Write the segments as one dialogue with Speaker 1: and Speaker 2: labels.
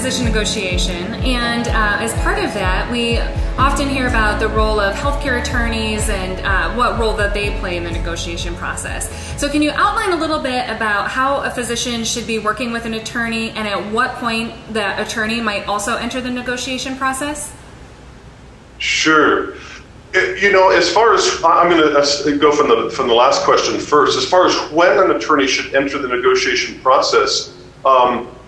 Speaker 1: physician negotiation, and as part of that, we often hear about the role of healthcare attorneys and what role that they play in the negotiation process. So can you outline a little bit about how a physician should be working with an attorney, and at what point the attorney might also enter the negotiation process?
Speaker 2: Sure. You know, as far as, I'm going to go from the last question first. As far as when an attorney should enter the negotiation process,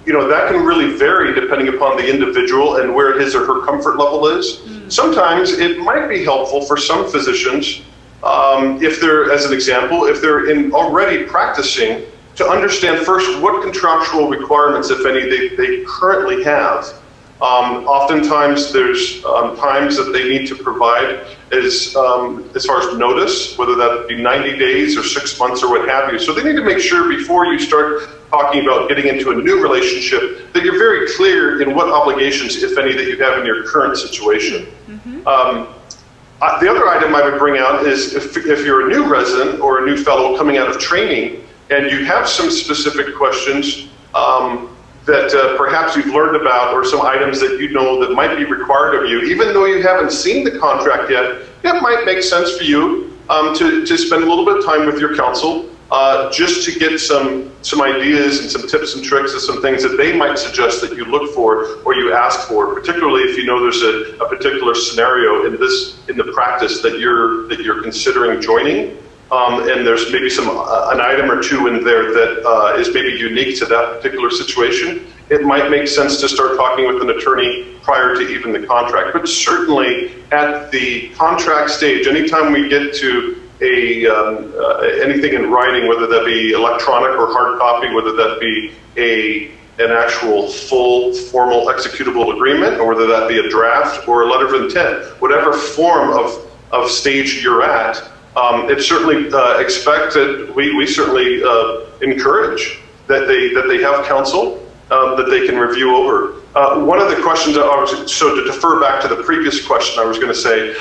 Speaker 2: you know, that can really vary depending upon the individual and where his or her comfort level is. Sometimes it might be helpful for some physicians, if they're, as an example, if they're already practicing, to understand first what contractual requirements, if any, they currently have. Oftentimes there's times that they need to provide as far as notice, whether that be 90 days or 6 months or what have you. So they need to make sure before you start talking about getting into a new relationship that you're very clear in what obligations, if any, that you have in your current situation. The other item I would bring out is if you're a new resident or a new fellow coming out of training and you have some specific questions that perhaps you've learned about, or some items that you know that might be required of you, even though you haven't seen the contract yet, it might make sense for you to spend a little bit of time with your counsel just to get some ideas and some tips and tricks and some things that they might suggest that you look for or you ask for, particularly if you know there's a particular scenario in the practice that you're considering joining. And there's maybe an item or two in there that is maybe unique to that particular situation. It might make sense to start talking with an attorney prior to even the contract. But certainly at the contract stage, anytime we get to anything in writing, whether that be electronic or hard copy, whether that be an actual full formal executable agreement, or whether that be a draft or a letter of intent, whatever form of stage you're at, it's certainly expected. We certainly encourage that they have counsel that they can review over. One of the questions, so to defer back to the previous question, I was going to say,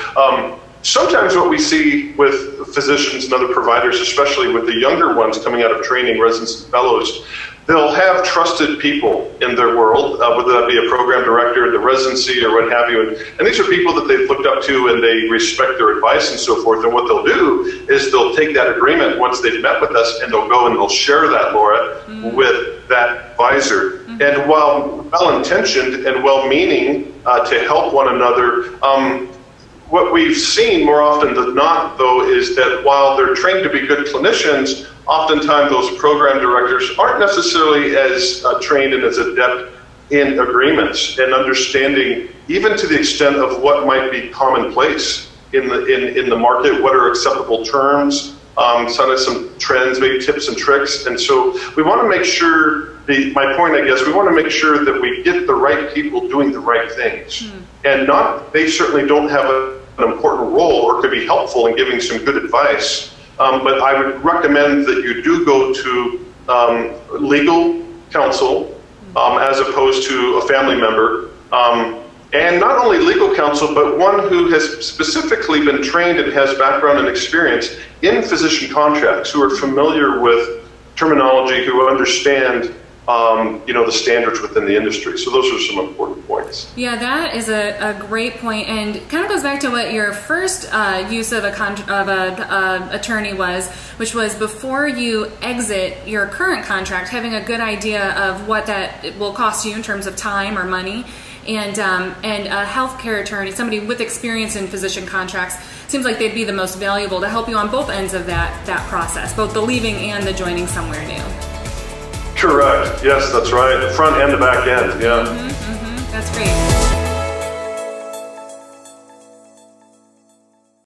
Speaker 2: sometimes what we see with physicians and other providers, especially with the younger ones coming out of training, residents and fellows, they'll have trusted people in their world, whether that be a program director in the residency or what have you. And these are people that they've looked up to and they respect their advice and so forth. And what they'll do is they'll take that agreement once they've met with us, and they'll go and they'll share that, Laura, with that advisor. And while well-intentioned and well-meaning to help one another, what we've seen more often than not, though, is that while they're trained to be good clinicians, oftentimes those program directors aren't necessarily as trained and as adept in agreements and understanding, even to the extent of what might be commonplace in the market, what are acceptable terms, some trends, maybe tips and tricks. And so we want to make sure, my point, I guess, we want to make sure that we get the right people doing the right things. And they certainly don't have an important role or could be helpful in giving some good advice. But I would recommend that you do go to legal counsel as opposed to a family member. And not only legal counsel, but one who has specifically been trained and has background and experience in physician contracts, who are familiar with terminology, who understand the standards within the industry. So those are some important points.
Speaker 1: Yeah, that is a great point, and kind of goes back to what your first use of a attorney was, which was before you exit your current contract, having a good idea of what that will cost you in terms of time or money. And a healthcare attorney, somebody with experience in physician contracts, seems like they'd be the most valuable to help you on both ends of that process, both the leaving and the joining somewhere new.
Speaker 2: Correct. Yes, that's right. The front and the back end. Yeah.
Speaker 1: That's great.